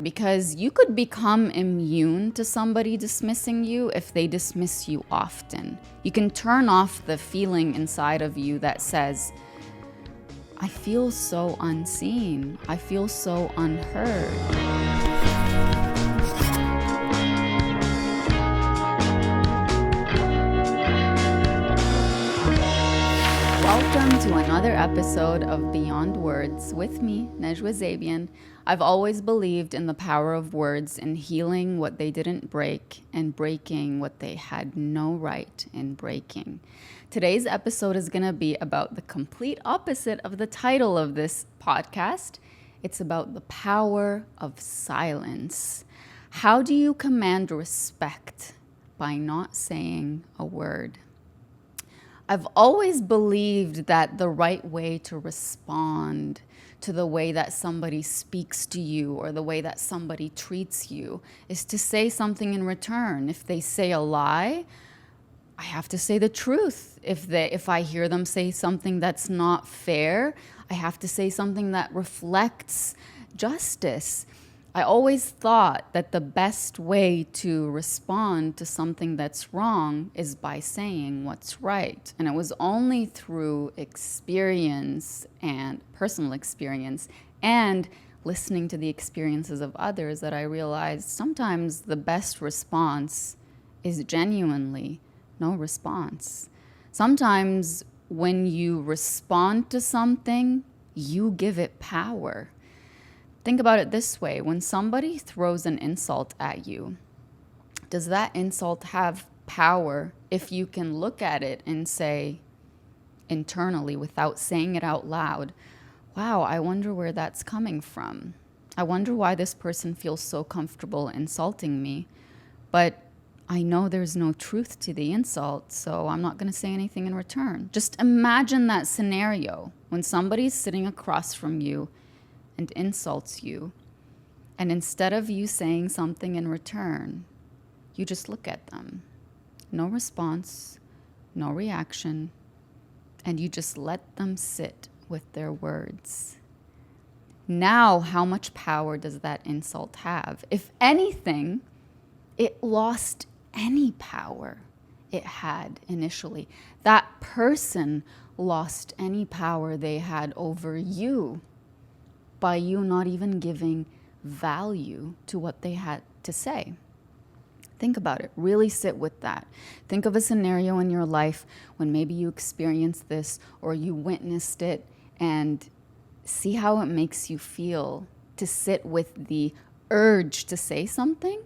because you could become immune to somebody dismissing you if they dismiss you often. You can turn off the feeling inside of you that says, I feel so unseen. I feel so unheard. Welcome to another episode of Beyond Words with me, Najwa. I've always believed in the power of words in healing what they didn't break and breaking what they had no right in breaking. Today's episode is going to be about the complete opposite of the title of this podcast. It's about the power of silence. How do you command respect by not saying a word? I've always believed that the right way to respond to the way that somebody speaks to you or the way that somebody treats you is to say something in return. If they say a lie, I have to say the truth. If I hear them say something that's not fair, I have to say something that reflects justice. I always thought that the best way to respond to something that's wrong is by saying what's right. And it was only through experience and personal experience and listening to the experiences of others that I realized sometimes the best response is genuinely no response. Sometimes when you respond to something, you give it power. Think about it this way. When somebody throws an insult at you, does that insult have power if you can look at it and say internally without saying it out loud, wow, I wonder where that's coming from. I wonder why this person feels so comfortable insulting me, but I know there's no truth to the insult, so I'm not going to say anything in return. Just imagine that scenario when somebody's sitting across from you and insults you, and instead of you saying something in return, you just look at them. No response, no reaction, and you just let them sit with their words. Now, how much power does that insult have? If anything, it lost any power it had initially. That person lost any power they had over you by you not even giving value to what they had to say. Think about it. Really sit with that. Think of a scenario in your life when maybe you experienced this or you witnessed it, and see how it makes you feel to sit with the urge to say something,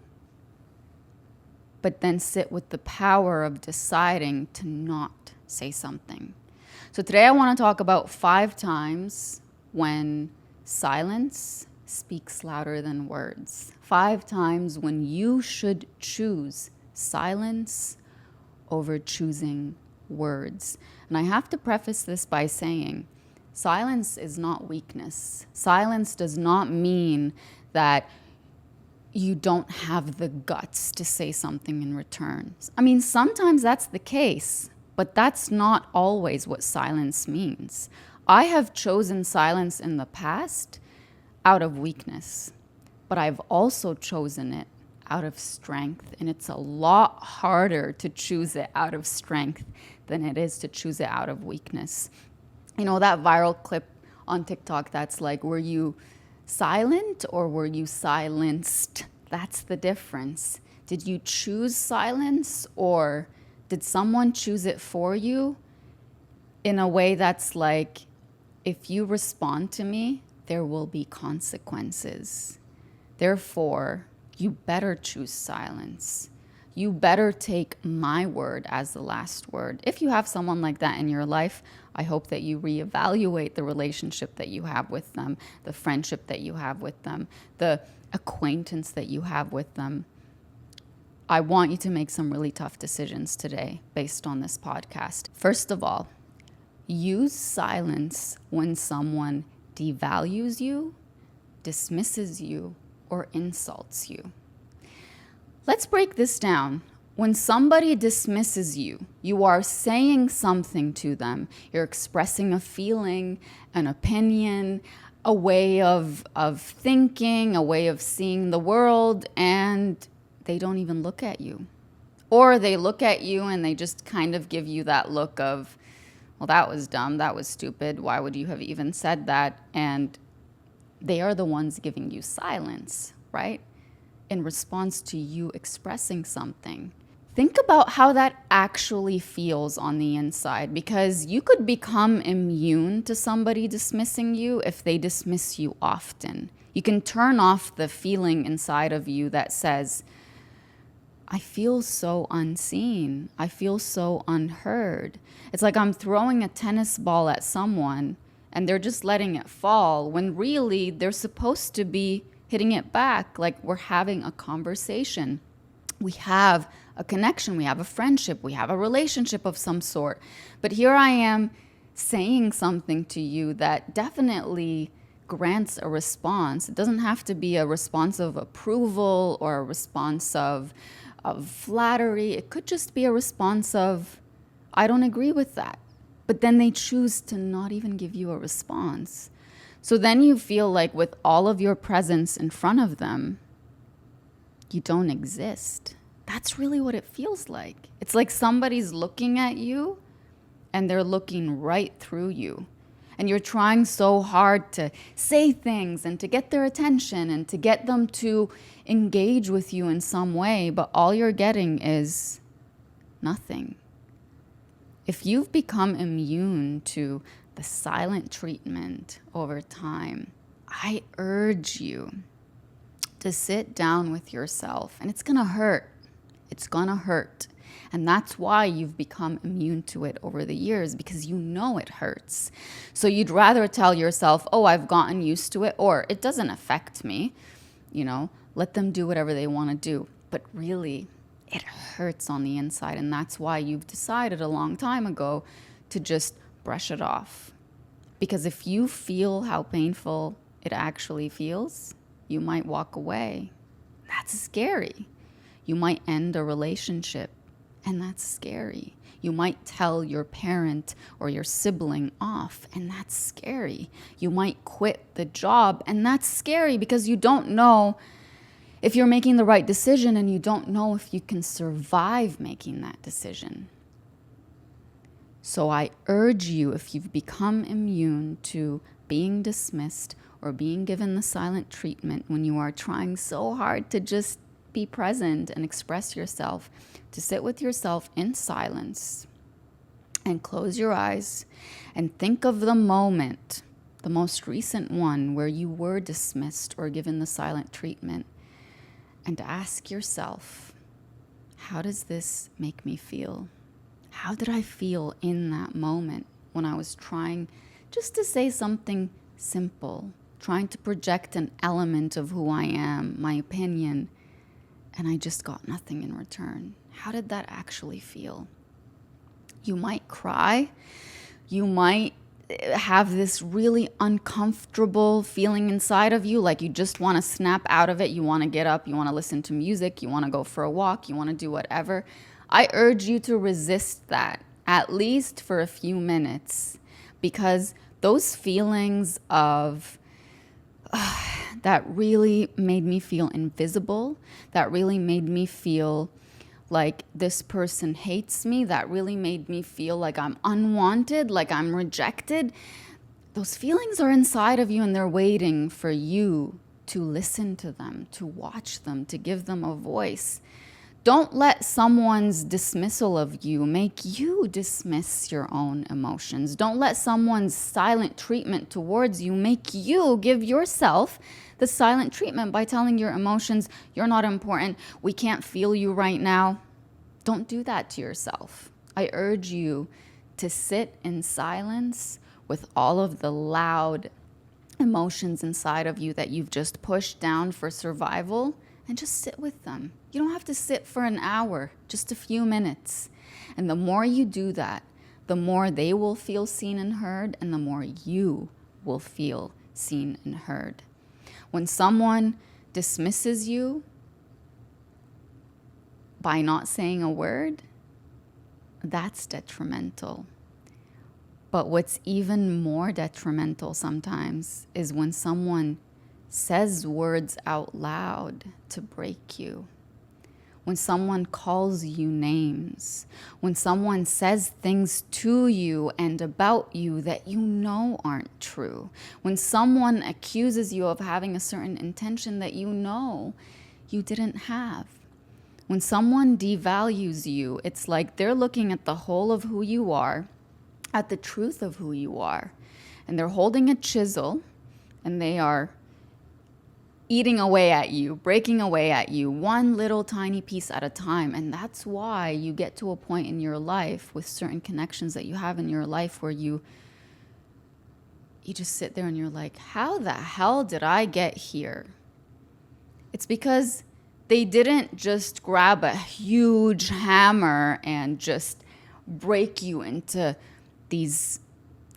but then sit with the power of deciding to not say something. So today I want to talk about 5 times when silence speaks louder than words. 5 times when you should choose silence over choosing words. And I have to preface this by saying, silence is not weakness. Silence does not mean that you don't have the guts to say something in return. I mean, sometimes that's the case, but that's not always what silence means. I have chosen silence in the past out of weakness, but I've also chosen it out of strength. And it's a lot harder to choose it out of strength than it is to choose it out of weakness. You know, that viral clip on TikTok that's like, were you silent or were you silenced? That's the difference. Did you choose silence or did someone choose it for you in a way that's like, if you respond to me, there will be consequences. Therefore, you better choose silence. You better take my word as the last word. If you have someone like that in your life, I hope that you reevaluate the relationship that you have with them, the friendship that you have with them, the acquaintance that you have with them. I want you to make some really tough decisions today based on this podcast. First of all, use silence when someone devalues you, dismisses you, or insults you. Let's break this down. When somebody dismisses you, you are saying something to them. You're expressing a feeling, an opinion, a way of thinking, a way of seeing the world, and they don't even look at you. Or they look at you and they just kind of give you that look of, well, that was dumb, that was stupid, why would you have even said that? And they are the ones giving you silence, right? In response to you expressing something. Think about how that actually feels on the inside, because you could become immune to somebody dismissing you if they dismiss you often. You can turn off the feeling inside of you that says, I feel so unseen. I feel so unheard. It's like I'm throwing a tennis ball at someone and they're just letting it fall when really they're supposed to be hitting it back, like we're having a conversation. We have a connection, we have a friendship, we have a relationship of some sort. But here I am saying something to you that definitely grants a response. It doesn't have to be a response of approval or a response of flattery. It could just be a response of, I don't agree with that. But then they choose to not even give you a response. So then you feel like with all of your presence in front of them, you don't exist. That's really what it feels like. It's like somebody's looking at you and they're looking right through you. And you're trying so hard to say things and to get their attention and to get them to engage with you in some way, but all you're getting is nothing. If you've become immune to the silent treatment over time, I urge you to sit down with yourself, and it's gonna hurt. It's gonna hurt. And that's why you've become immune to it over the years, because you know it hurts. So you'd rather tell yourself, oh, I've gotten used to it, or it doesn't affect me, let them do whatever they want to do. But really, it hurts on the inside. And that's why you've decided a long time ago to just brush it off. Because if you feel how painful it actually feels, you might walk away. That's scary. You might end a relationship, and that's scary. You might tell your parent or your sibling off, and that's scary. You might quit the job, and that's scary because you don't know if you're making the right decision, and you don't know if you can survive making that decision. So I urge you, if you've become immune to being dismissed or being given the silent treatment when you are trying so hard to just be present and express yourself, to sit with yourself in silence and close your eyes and think of the moment, the most recent one where you were dismissed or given the silent treatment, and ask yourself, how does this make me feel? How did I feel in that moment when I was trying just to say something simple, trying to project an element of who I am, my opinion, and I just got nothing in return? How did that actually feel? You might cry. You might have this really uncomfortable feeling inside of you, like you just want to snap out of it. You want to get up. You want to listen to music. You want to go for a walk. You want to do whatever. I urge you to resist that, at least for a few minutes, because those feelings of that really made me feel invisible, that really made me feel like this person hates me, that really made me feel like I'm unwanted, like I'm rejected. Those feelings are inside of you, and they're waiting for you to listen to them, to watch them, to give them a voice. Don't let someone's dismissal of you make you dismiss your own emotions. Don't let someone's silent treatment towards you make you give yourself the silent treatment by telling your emotions, you're not important, we can't feel you right now. Don't do that to yourself. I urge you to sit in silence with all of the loud emotions inside of you that you've just pushed down for survival, and just sit with them. You don't have to sit for an hour, just a few minutes. And the more you do that, the more they will feel seen and heard, and the more you will feel seen and heard. When someone dismisses you by not saying a word, that's detrimental. But what's even more detrimental sometimes is when someone says words out loud to break you. When someone calls you names, when someone says things to you and about you that you know aren't true, when someone accuses you of having a certain intention that you know you didn't have. When someone devalues you, it's like they're looking at the whole of who you are, at the truth of who you are, and they're holding a chisel and they are eating away at you, breaking away at you, one little tiny piece at a time. And that's why you get to a point in your life with certain connections that you have in your life where you just sit there and you're like, how the hell did I get here? It's because they didn't just grab a huge hammer and just break you into these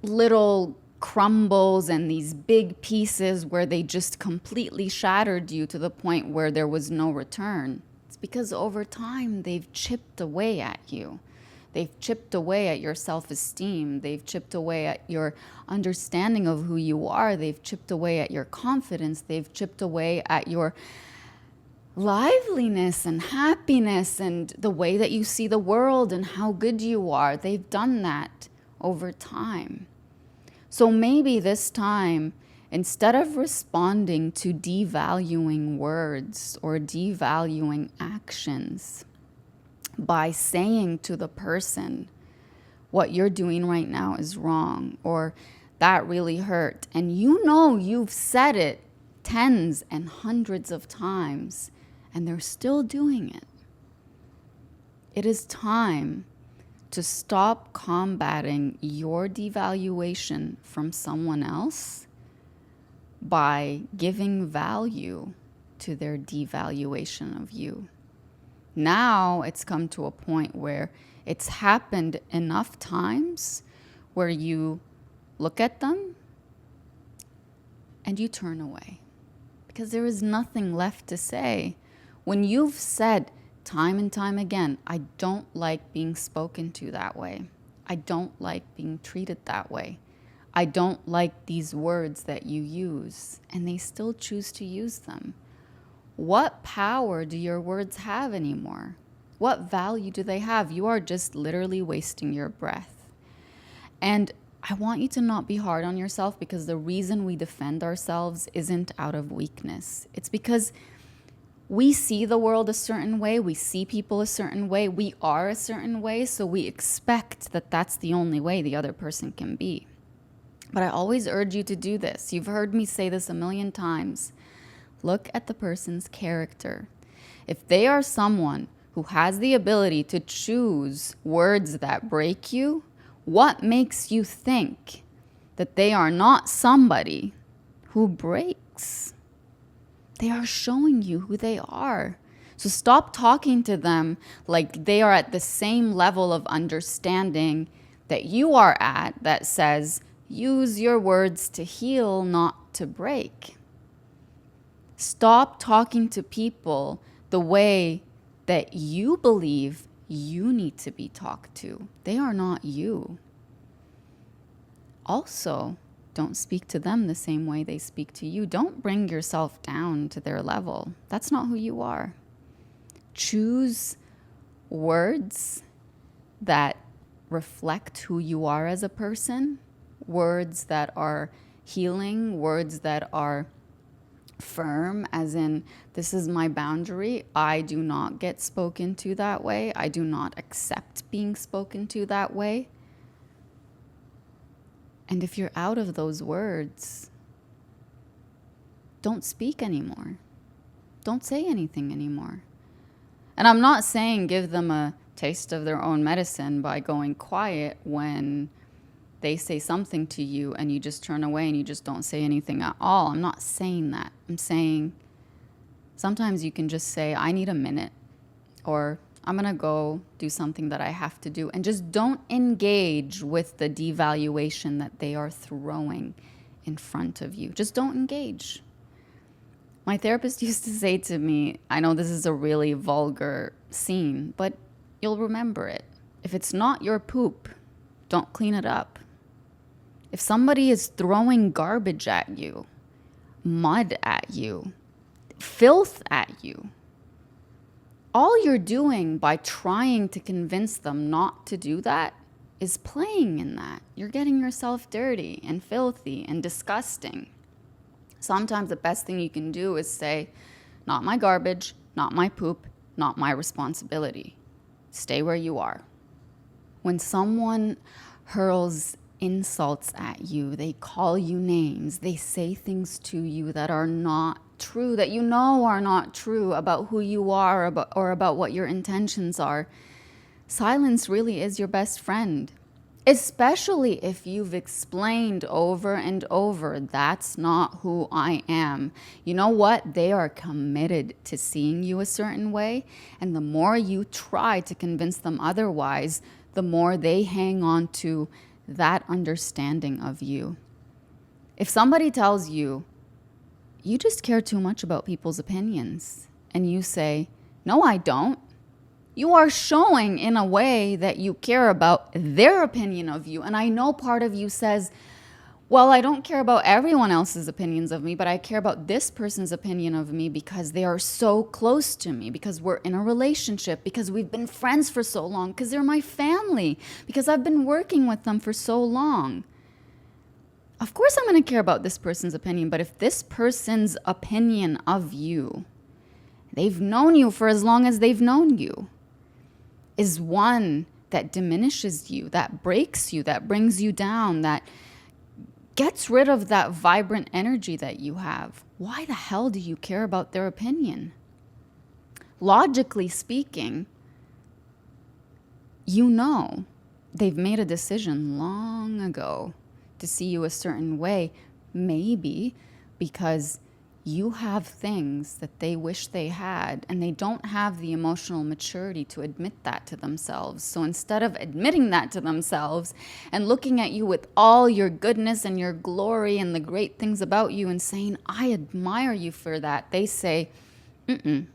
little crumbles and these big pieces where they just completely shattered you to the point where there was no return. It's because over time they've chipped away at you. They've chipped away at your self-esteem. They've chipped away at your understanding of who you are. They've chipped away at your confidence. They've chipped away at your liveliness and happiness and the way that you see the world and how good you are. They've done that over time. So maybe this time, instead of responding to devaluing words or devaluing actions by saying to the person, what you're doing right now is wrong, or that really hurt, and you know you've said it tens and hundreds of times, and they're still doing it. It is time to stop combating your devaluation from someone else by giving value to their devaluation of you. Now it's come to a point where it's happened enough times where you look at them and you turn away because there is nothing left to say. When you've said time and time again, I don't like being spoken to that way. I don't like being treated that way. I don't like these words that you use, and they still choose to use them. What power do your words have anymore? What value do they have? You are just literally wasting your breath. And I want you to not be hard on yourself, because the reason we defend ourselves isn't out of weakness. It's because we see the world a certain way, we see people a certain way, we are a certain way, so we expect that that's the only way the other person can be. But I always urge you to do this. You've heard me say this a million times. Look at the person's character. If they are someone who has the ability to choose words that break you, what makes you think that they are not somebody who breaks? They are showing you who they are. So stop talking to them like they are at the same level of understanding that you are at, that says, use your words to heal, not to break. Stop talking to people the way that you believe you need to be talked to. They are not you. Also, don't speak to them the same way they speak to you. Don't bring yourself down to their level. That's not who you are. Choose words that reflect who you are as a person, words that are healing, words that are firm, as in, this is my boundary. I do not get spoken to that way. I do not accept being spoken to that way. And if you're out of those words, don't speak anymore. Don't say anything anymore. And I'm not saying give them a taste of their own medicine by going quiet when they say something to you and you just turn away and you just don't say anything at all. I'm not saying that. I'm saying sometimes you can just say, I need a minute, or I'm going to go do something that I have to do, and just don't engage with the devaluation that they are throwing in front of you. Just don't engage. My therapist used to say to me, I know this is a really vulgar scene, but you'll remember it. If it's not your poop, don't clean it up. If somebody is throwing garbage at you, mud at you, filth at you, all you're doing by trying to convince them not to do that is playing in that. You're getting yourself dirty and filthy and disgusting. Sometimes the best thing you can do is say, not my garbage, not my poop, not my responsibility. Stay where you are. When someone hurls insults at you, they call you names, they say things to you that are not true, that you know are not true about who you are or about what your intentions are, silence really is your best friend. Especially if you've explained over and over, that's not who I am. You know what? They are committed to seeing you a certain way. And the more you try to convince them otherwise, the more they hang on to that understanding of you. If somebody tells you, you just care too much about people's opinions, and you say, no, I don't, you are showing in a way that you care about their opinion of you. And I know part of you says, well, I don't care about everyone else's opinions of me, but I care about this person's opinion of me because they are so close to me, because we're in a relationship, because we've been friends for so long, because they're my family, because I've been working with them for so long. Of course I'm going to care about this person's opinion, but if this person's opinion of you, they've known you for as long as they've known you, is one that diminishes you, that breaks you, that brings you down, that gets rid of that vibrant energy that you have, why the hell do you care about their opinion? Logically speaking, you know they've made a decision long ago to see you a certain way, maybe because you have things that they wish they had, and they don't have the emotional maturity to admit that to themselves. So instead of admitting that to themselves and looking at you with all your goodness and your glory and the great things about you and saying, I admire you for that, they say, I'm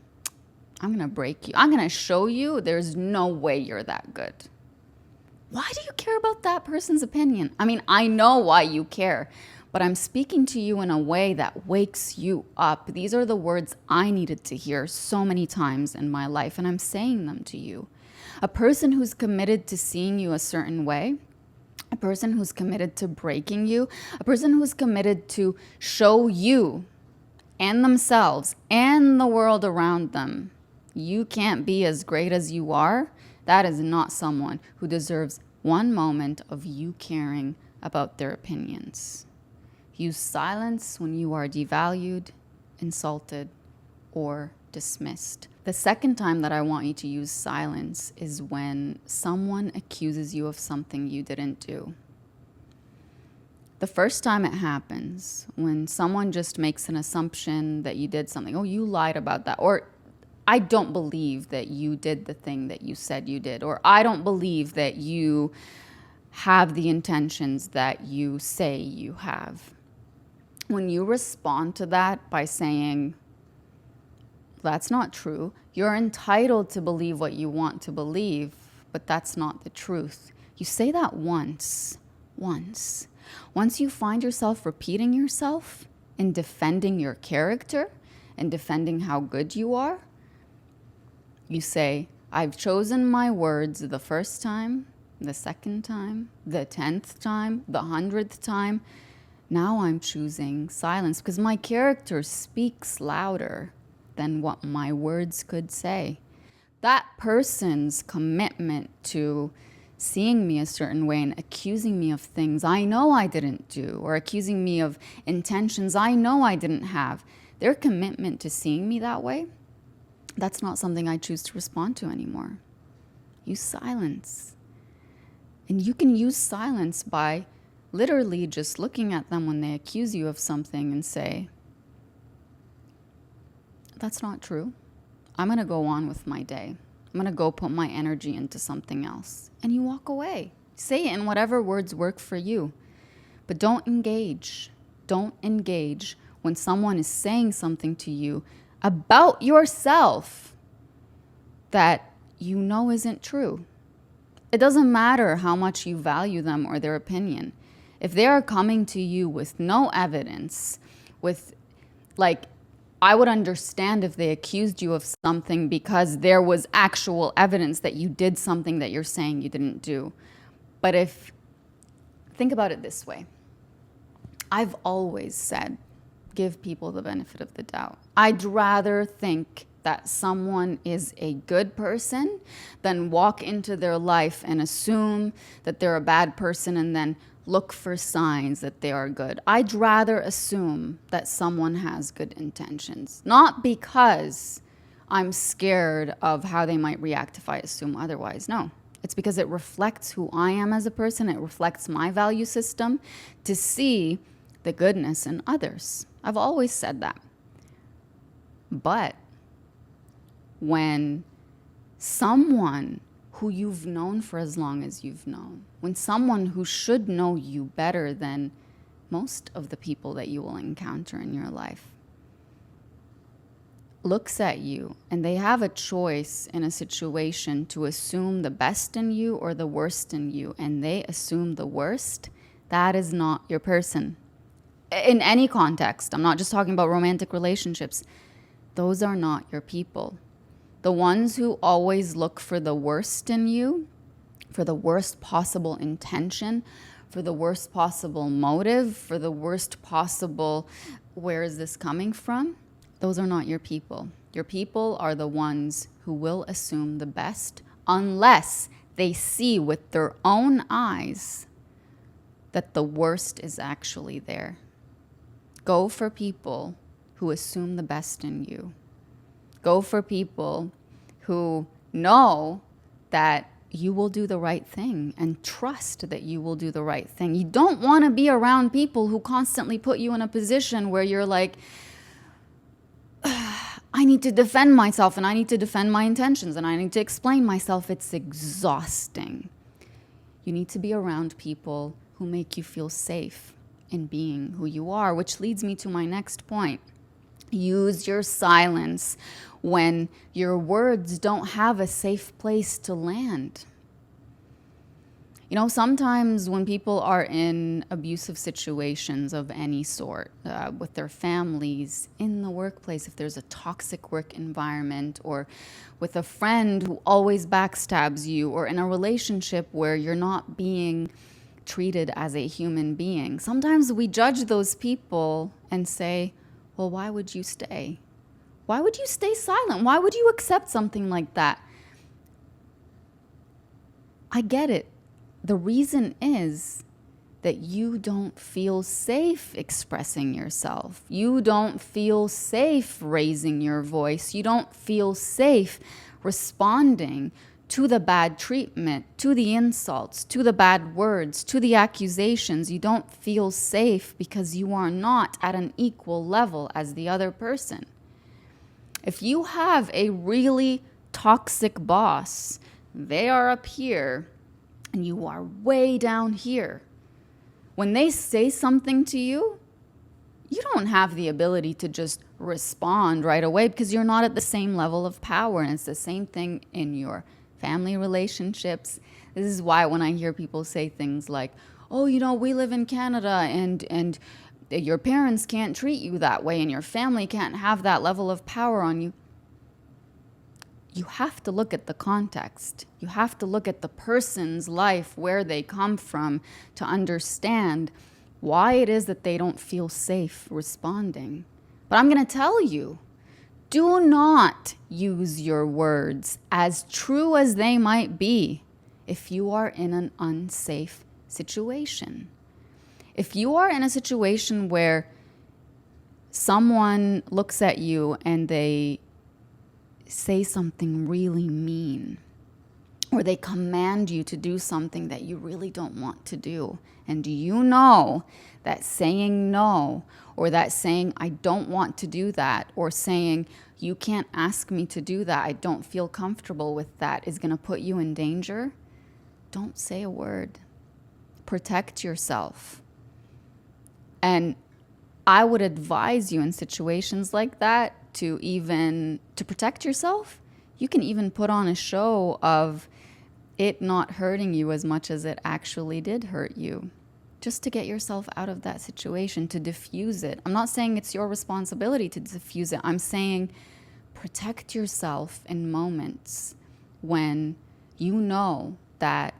going to break you. I'm going to show you there's no way you're that good. Why do you care about that person's opinion? I mean, I know why you care, but I'm speaking to you in a way that wakes you up. These are the words I needed to hear so many times in my life, and I'm saying them to you. A person who's committed to seeing you a certain way, a person who's committed to breaking you, a person who's committed to show you and themselves and the world around them, you can't be as great as you are. That is not someone who deserves one moment of you caring about their opinions. Use silence when you are devalued, insulted, or dismissed. The second time that I want you to use silence is when someone accuses you of something you didn't do. The first time it happens, when someone just makes an assumption that you did something, oh, you lied about that, or I don't believe that you did the thing that you said you did, or I don't believe that you have the intentions that you say you have. When you respond to that by saying, that's not true, you're entitled to believe what you want to believe, but that's not the truth. You say that once. Once you find yourself repeating yourself and defending your character and defending how good you are, you say, I've chosen my words the first time, the second time, the 10th time, the 100th time. Now I'm choosing silence because my character speaks louder than what my words could say. That person's commitment to seeing me a certain way and accusing me of things I know I didn't do, or accusing me of intentions I know I didn't have, their commitment to seeing me that way, that's not something I choose to respond to anymore. Use silence. And you can use silence by literally just looking at them when they accuse you of something and say, that's not true. I'm going to go on with my day. I'm going to go put my energy into something else. And you walk away. Say it in whatever words work for you. But don't engage. Don't engage when someone is saying something to you about yourself that you know isn't true. It doesn't matter how much you value them or their opinion. If they are coming to you with no evidence, with like, I would understand if they accused you of something because there was actual evidence that you did something that you're saying you didn't do. But think about it this way. I've always said, give people the benefit of the doubt. I'd rather think that someone is a good person than walk into their life and assume that they're a bad person and then look for signs that they are good. I'd rather assume that someone has good intentions, not because I'm scared of how they might react if I assume otherwise. No, it's because it reflects who I am as a person. It reflects my value system to see the goodness in others. I've always said that. But when someone who you've known for as long as you've known, when someone who should know you better than most of the people that you will encounter in your life looks at you and they have a choice in a situation to assume the best in you or the worst in you, and they assume the worst, that is not your person. In any context, I'm not just talking about romantic relationships. Those are not your people. The ones who always look for the worst in you, for the worst possible intention, for the worst possible motive, for the worst possible, where is this coming from? Those are not your people. Your people are the ones who will assume the best unless they see with their own eyes that the worst is actually there. Go for people who assume the best in you. Go for people who know that you will do the right thing and trust that you will do the right thing. You don't want to be around people who constantly put you in a position where you're like, I need to defend myself and I need to defend my intentions and I need to explain myself. It's exhausting. You need to be around people who make you feel safe in being who you are, which leads me to my next point. Use your silence when your words don't have a safe place to land. You know, sometimes when people are in abusive situations of any sort, with their families, in the workplace, if there's a toxic work environment, or with a friend who always backstabs you, or in a relationship where you're not being treated as a human being, sometimes we judge those people and say, well, why would you stay? Why would you stay silent? Why would you accept something like that? I get it. The reason is that you don't feel safe expressing yourself. You don't feel safe raising your voice. You don't feel safe responding to the bad treatment, to the insults, to the bad words, to the accusations. You don't feel safe because you are not at an equal level as the other person. If you have a really toxic boss, they are up here and you are way down here. When they say something to you, you don't have the ability to just respond right away because you're not at the same level of power. And it's the same thing in your family relationships. This is why when I hear people say things like, oh, you know, we live in Canada and your parents can't treat you that way and your family can't have that level of power on you. You have to look at the context. You have to look at the person's life, where they come from, to understand why it is that they don't feel safe responding. But I'm going to tell you, do not use your words, as true as they might be, if you are in an unsafe situation. If you are in a situation where someone looks at you and they say something really mean, or they command you to do something that you really don't want to do, and you know that saying no, or that saying I don't want to do that, or saying you can't ask me to do that, I don't feel comfortable with that, is going to put you in danger, don't say a word. Protect yourself. And I would advise you in situations like that to protect yourself. You can even put on a show of it not hurting you as much as it actually did hurt you. just to get yourself out of that situation, to diffuse it. I'm not saying it's your responsibility to diffuse it. I'm saying protect yourself in moments when you know that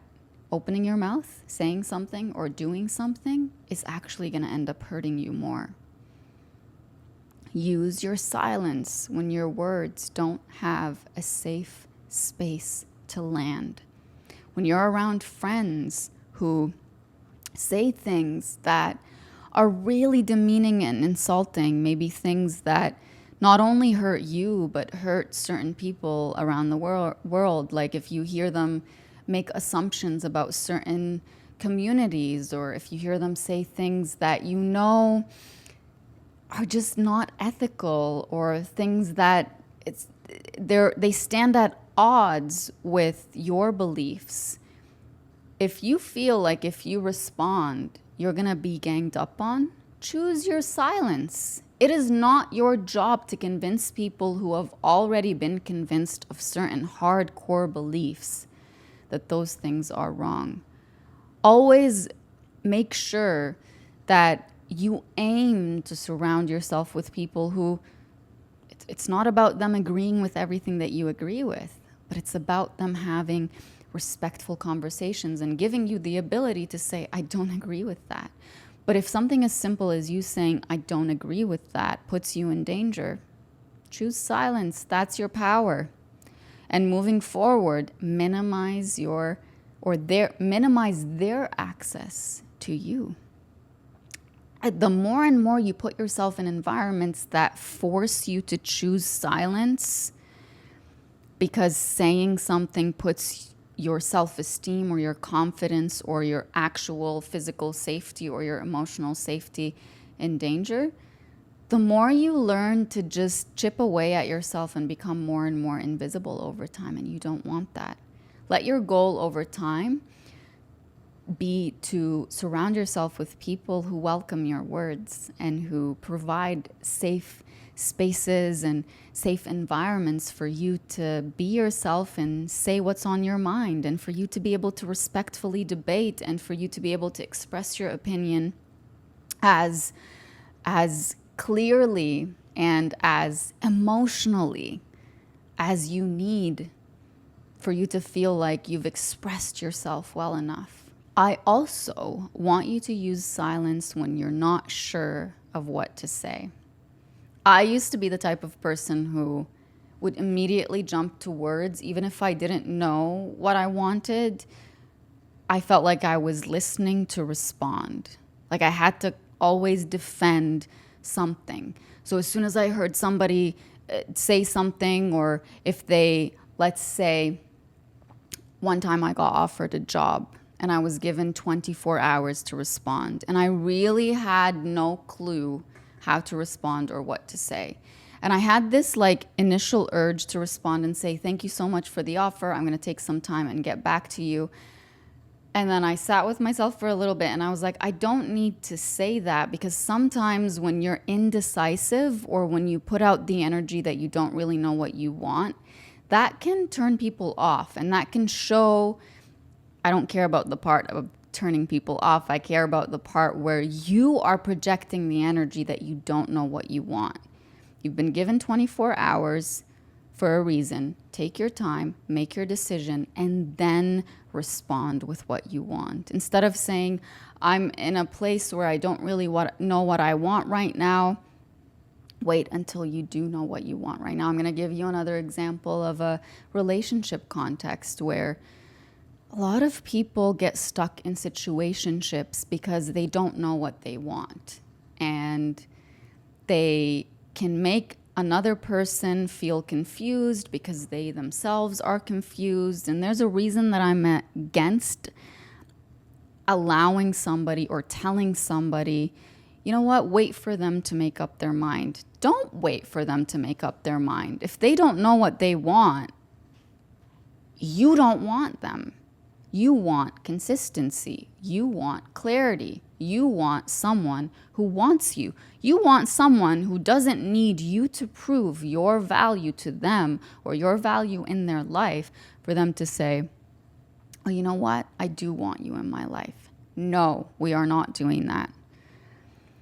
opening your mouth, saying something, or doing something is actually going to end up hurting you more. Use your silence when your words don't have a safe space to land. When you're around friends who say things that are really demeaning and insulting, maybe things that not only hurt you, but hurt certain people around the world. Like if you hear them make assumptions about certain communities, or if you hear them say things that you know are just not ethical, or things that they stand at odds with your beliefs. If you feel like if you respond, you're going to be ganged up on, choose your silence. It is not your job to convince people who have already been convinced of certain hardcore beliefs that those things are wrong. Always make sure that you aim to surround yourself with people who, it's not about them agreeing with everything that you agree with, but it's about them having respectful conversations and giving you the ability to say, I don't agree with that. But if something as simple as you saying, I don't agree with that, puts you in danger, choose silence. That's your power. And moving forward, minimize their access to you. The more and more you put yourself in environments that force you to choose silence, because saying something puts your self-esteem or your confidence or your actual physical safety or your emotional safety in danger, the more you learn to just chip away at yourself and become more and more invisible over time, and you don't want that. Let your goal over time be to surround yourself with people who welcome your words and who provide safe spaces and safe environments for you to be yourself and say what's on your mind, and for you to be able to respectfully debate, and for you to be able to express your opinion as clearly and as emotionally as you need, for you to feel like you've expressed yourself well enough. I also want you to use silence when you're not sure of what to say. I used to be the type of person who would immediately jump to words, even if I didn't know what I wanted. I felt like I was listening to respond. Like I had to always defend something. So as soon as I heard somebody say something, or if they, let's say, one time I got offered a job and I was given 24 hours to respond, and I really had no clue how to respond or what to say. And I had this like initial urge to respond and say, thank you so much for the offer. I'm going to take some time and get back to you. And then I sat with myself for a little bit and I was like, I don't need to say that, because sometimes when you're indecisive or when you put out the energy that you don't really know what you want, that can turn people off, and that can show, I don't care about the part of turning people off. I care about the part where you are projecting the energy that you don't know what you want. You've been given 24 hours for a reason. Take your time, make your decision, and then respond with what you want. Instead of saying, I'm in a place where I don't really know what I want right now, wait until you do know what you want right now. I'm going to give you another example of a relationship context where a lot of people get stuck in situationships because they don't know what they want. And they can make another person feel confused because they themselves are confused. And there's a reason that I'm against allowing somebody or telling somebody, you know what, wait for them to make up their mind. Don't wait for them to make up their mind. If they don't know what they want, you don't want them. You want consistency. You want clarity. You want someone who wants you. You want someone who doesn't need you to prove your value to them or your value in their life for them to say, oh, you know what? I do want you in my life. No, we are not doing that.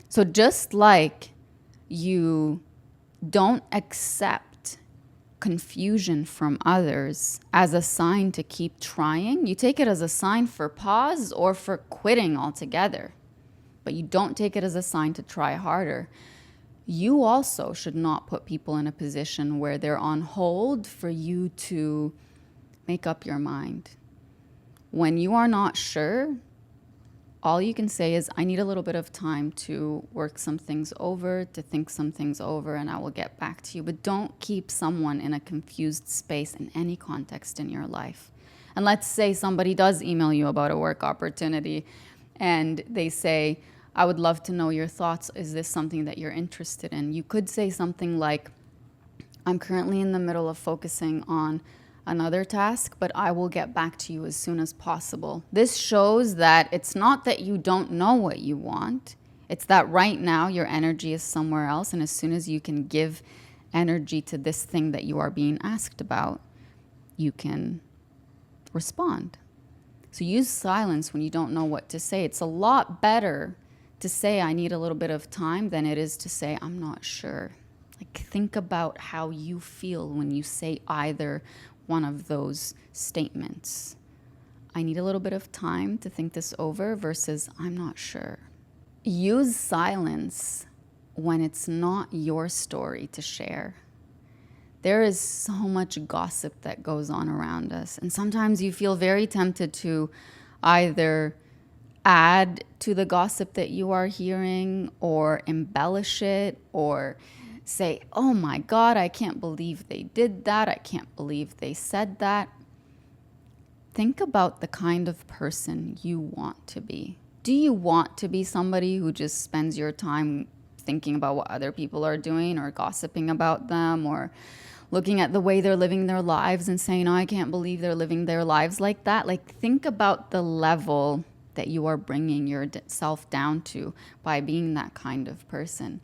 So just like you don't accept confusion from others as a sign to keep trying, you take it as a sign for pause or for quitting altogether. But you don't take it as a sign to try harder. You also should not put people in a position where they're on hold for you to make up your mind. When you are not sure, all you can say is, I need a little bit of time to work some things over, to think some things over, and I will get back to you. But don't keep someone in a confused space in any context in your life. And let's say somebody does email you about a work opportunity and they say, I would love to know your thoughts. Is this something that you're interested in? You could say something like, I'm currently in the middle of focusing on another task, but I will get back to you as soon as possible. This shows that it's not that you don't know what you want. It's that right now your energy is somewhere else. And as soon as you can give energy to this thing that you are being asked about, you can respond. So use silence when you don't know what to say. It's a lot better to say, I need a little bit of time, than it is to say, I'm not sure. Like, think about how you feel when you say either one of those statements. I need a little bit of time to think this over versus I'm not sure. Use silence when it's not your story to share. There is so much gossip that goes on around us. And sometimes you feel very tempted to either add to the gossip that you are hearing or embellish it or say, oh my God, I can't believe they did that. I can't believe they said that. Think about the kind of person you want to be. Do you want to be somebody who just spends your time thinking about what other people are doing or gossiping about them or looking at the way they're living their lives and saying, oh, I can't believe they're living their lives like that? Like, think about the level that you are bringing yourself down to by being that kind of person.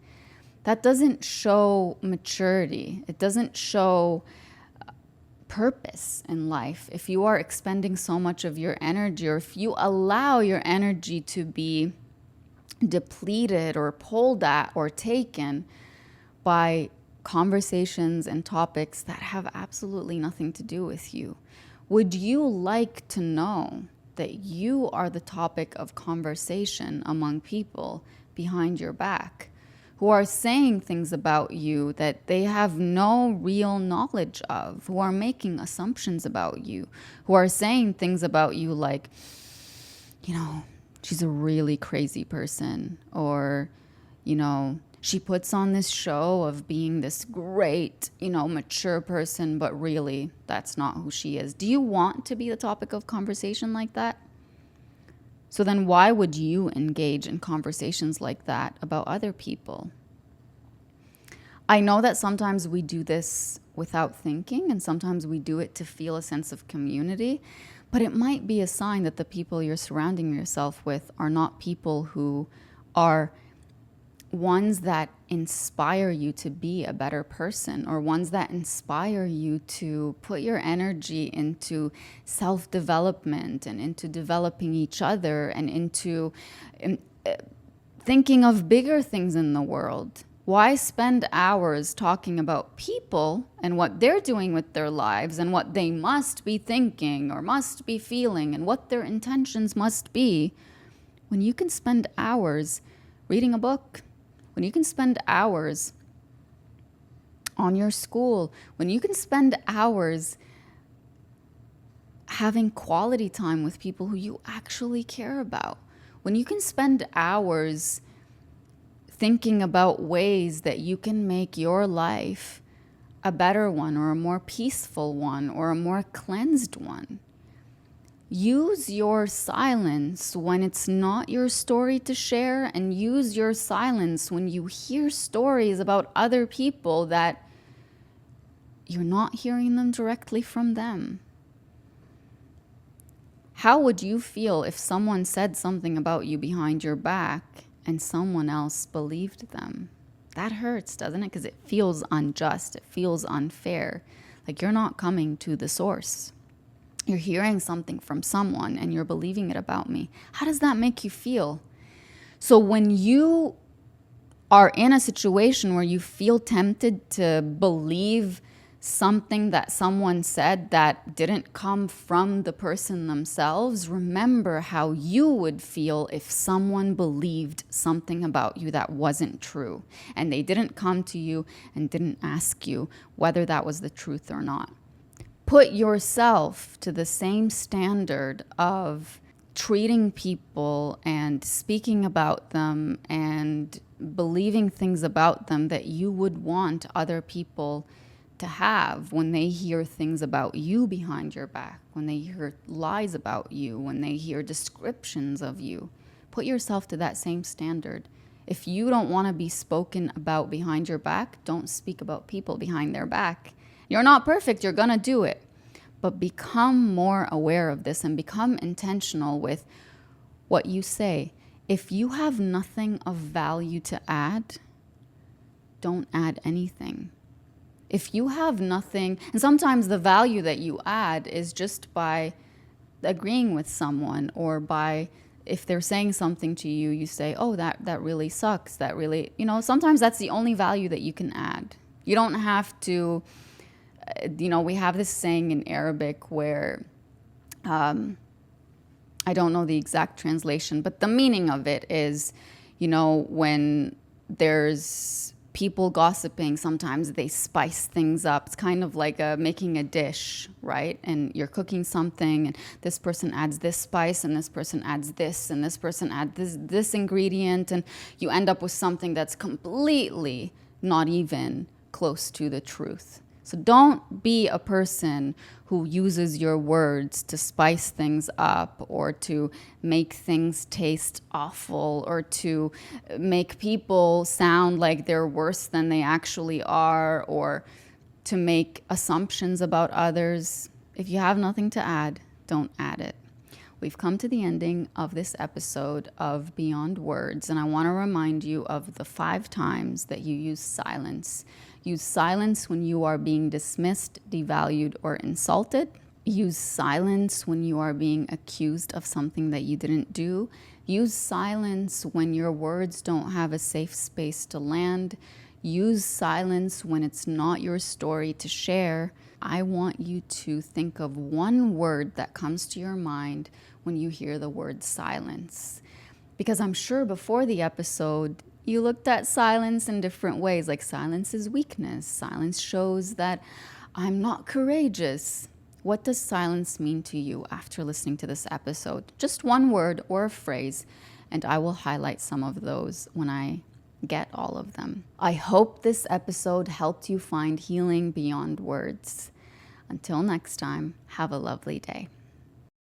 That doesn't show maturity. It doesn't show purpose in life. If you are expending so much of your energy, or if you allow your energy to be depleted or pulled at or taken by conversations and topics that have absolutely nothing to do with you. Would you like to know that you are the topic of conversation among people behind your back, who are saying things about you that they have no real knowledge of, who are making assumptions about you, who are saying things about you like, she's a really crazy person, or, she puts on this show of being this great, mature person, but really that's not who she is. Do you want to be the topic of conversation like that? So then why would you engage in conversations like that about other people? I know that sometimes we do this without thinking, and sometimes we do it to feel a sense of community, but it might be a sign that the people you're surrounding yourself with are not people who are ones that inspire you to be a better person, or ones that inspire you to put your energy into self-development and into developing each other and into thinking of bigger things in the world. Why spend hours talking about people and what they're doing with their lives and what they must be thinking or must be feeling and what their intentions must be, when you can spend hours reading a book, when you can spend hours on your school, when you can spend hours having quality time with people who you actually care about, when you can spend hours thinking about ways that you can make your life a better one, or a more peaceful one, or a more cleansed one. Use your silence when it's not your story to share, and use your silence when you hear stories about other people that you're not hearing them directly from them. How would you feel if someone said something about you behind your back and someone else believed them? That hurts, doesn't it? Because it feels unjust. It feels unfair. Like you're not coming to the source. You're hearing something from someone and you're believing it about me. How does that make you feel? So when you are in a situation where you feel tempted to believe something that someone said that didn't come from the person themselves, remember how you would feel if someone believed something about you that wasn't true and they didn't come to you and didn't ask you whether that was the truth or not. Put yourself to the same standard of treating people and speaking about them and believing things about them that you would want other people to have when they hear things about you behind your back, when they hear lies about you, when they hear descriptions of you. Put yourself to that same standard. If you don't want to be spoken about behind your back, don't speak about people behind their back. You're not perfect, you're going to do it. But become more aware of this and become intentional with what you say. If you have nothing of value to add, don't add anything. If you have nothing, and sometimes the value that you add is just by agreeing with someone, or by, if they're saying something to you, you say, oh, that really sucks. That really, sometimes that's the only value that you can add. You don't have to, we have this saying in Arabic where, I don't know the exact translation, but the meaning of it is, when there's people gossiping, sometimes they spice things up. It's kind of like making a dish, right? And you're cooking something and this person adds this spice and this person adds this and this person adds this ingredient, and you end up with something that's completely not even close to the truth. So don't be a person who uses your words to spice things up, or to make things taste awful, or to make people sound like they're worse than they actually are, or to make assumptions about others. If you have nothing to add, don't add it. We've come to the ending of this episode of Beyond Words, and I want to remind you of the 5 times that you use silence. Use silence when you are being dismissed, devalued, or insulted. Use silence when you are being accused of something that you didn't do. Use silence when your words don't have a safe space to land. Use silence when it's not your story to share. I want you to think of one word that comes to your mind when you hear the word silence. Because I'm sure before the episode, you looked at silence in different ways, like silence is weakness. Silence shows that I'm not courageous. What does silence mean to you after listening to this episode? Just one word or a phrase, and I will highlight some of those when I get all of them. I hope this episode helped you find healing beyond words. Until next time, have a lovely day.